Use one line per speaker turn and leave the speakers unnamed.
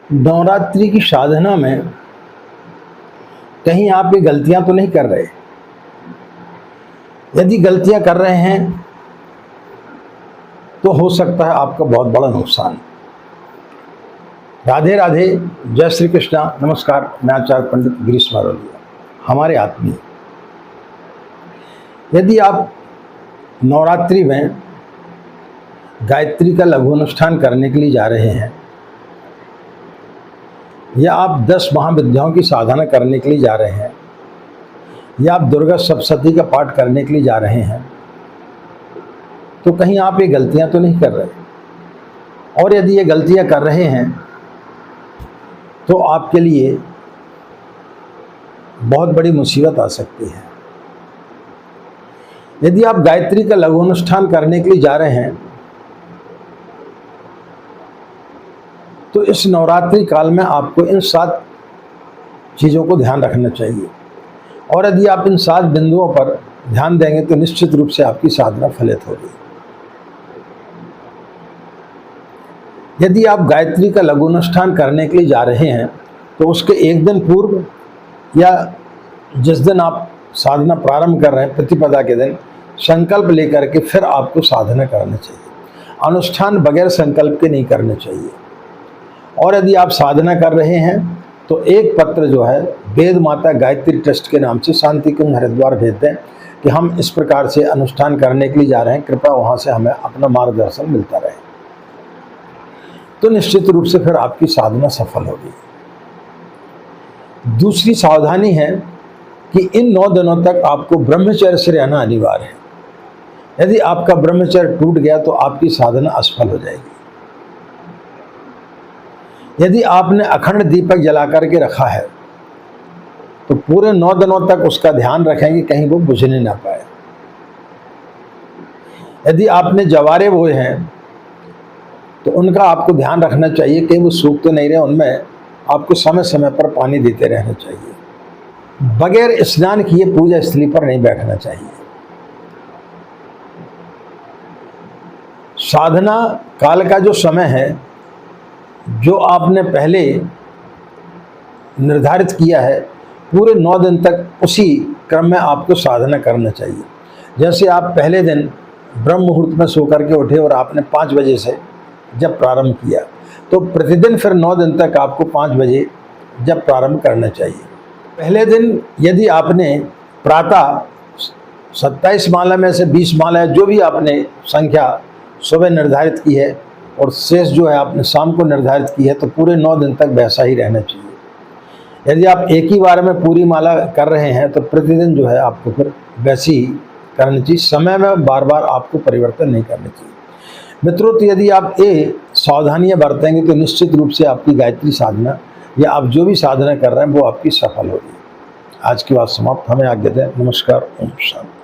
नवरात्रि की साधना में कहीं आप ये गलतियां तो नहीं कर रहे। यदि गलतियां कर रहे हैं तो हो सकता है आपका बहुत बड़ा नुकसान। राधे राधे, जय श्री कृष्णा, नमस्कार। मैं आचार्य पंडित गिरीश मारोलिया, हमारे आत्मीय। यदि आप नवरात्रि में गायत्री का लघु अनुष्ठान करने के लिए जा रहे हैं या आप 10 महाविद्याओं की साधना करने के लिए जा रहे हैं या आप दुर्गा सप्तशती का पाठ करने के लिए जा रहे हैं, तो कहीं आप ये गलतियां तो नहीं कर रहे। और यदि ये गलतियां कर रहे हैं तो आपके लिए बहुत बड़ी मुसीबत आ सकती है। यदि आप गायत्री का लघु अनुष्ठान करने के लिए जा रहे हैं तो इस नवरात्रि काल में आपको इन 7 चीज़ों को ध्यान रखना चाहिए। और यदि आप इन 7 बिंदुओं पर ध्यान देंगे तो निश्चित रूप से आपकी साधना फलित होगी। यदि आप गायत्री का लघु अनुष्ठान करने के लिए जा रहे हैं तो उसके एक दिन पूर्व या जिस दिन आप साधना प्रारंभ कर रहे हैं प्रतिपदा के दिन संकल्प लेकर के फिर आपको साधना करना चाहिए। अनुष्ठान बगैर संकल्प के नहीं करने चाहिए। और यदि आप साधना कर रहे हैं तो एक पत्र जो है वेद माता गायत्री ट्रस्ट के नाम से शांति कुंज हरिद्वार भेज दें कि हम इस प्रकार से अनुष्ठान करने के लिए जा रहे हैं, कृपया वहाँ से हमें अपना मार्गदर्शन मिलता रहे। तो निश्चित रूप से फिर आपकी साधना सफल होगी। दूसरी सावधानी है कि इन 9 दिनों तक आपको ब्रह्मचर्य से रहना अनिवार्य है। यदि आपका ब्रह्मचर्य टूट गया तो आपकी साधना असफल हो जाएगी। यदि आपने अखंड दीपक जला करके रखा है तो पूरे 9 दिनों तक उसका ध्यान रखें कि कहीं वो बुझने ना पाए। यदि आपने जवारे बोए हैं तो उनका आपको ध्यान रखना चाहिए कहीं वो सूख तो नहीं रहे, उनमें आपको समय समय पर पानी देते रहना चाहिए। बगैर स्नान किए पूजा स्थली पर नहीं बैठना चाहिए। साधना काल का जो समय है जो आपने पहले निर्धारित किया है, पूरे 9 दिन तक उसी क्रम में आपको साधना करना चाहिए। जैसे आप पहले दिन ब्रह्म मुहूर्त में सो करके उठे और आपने 5 बजे से जब प्रारंभ किया तो प्रतिदिन फिर 9 दिन तक आपको 5 बजे जब प्रारंभ करना चाहिए। पहले दिन यदि आपने प्रातः 27 माला में से 20 माला है जो भी आपने संख्या सुबह निर्धारित की है और शेष जो है आपने शाम को निर्धारित की है तो पूरे 9 दिन तक वैसा ही रहना चाहिए। यदि आप एक ही बार में पूरी माला कर रहे हैं तो प्रतिदिन जो है आपको फिर वैसी ही करनी चाहिए। समय में बार बार आपको परिवर्तन नहीं करना चाहिए। मित्रों, तो यदि आप ये सावधानियां बरतेंगे तो निश्चित रूप से आपकी गायत्री साधना या आप जो भी साधना कर रहे हैं वो आपकी सफल होगी। आज की बात समाप्त। हमें आज्ञा दें। नमस्कार। ओम शांति।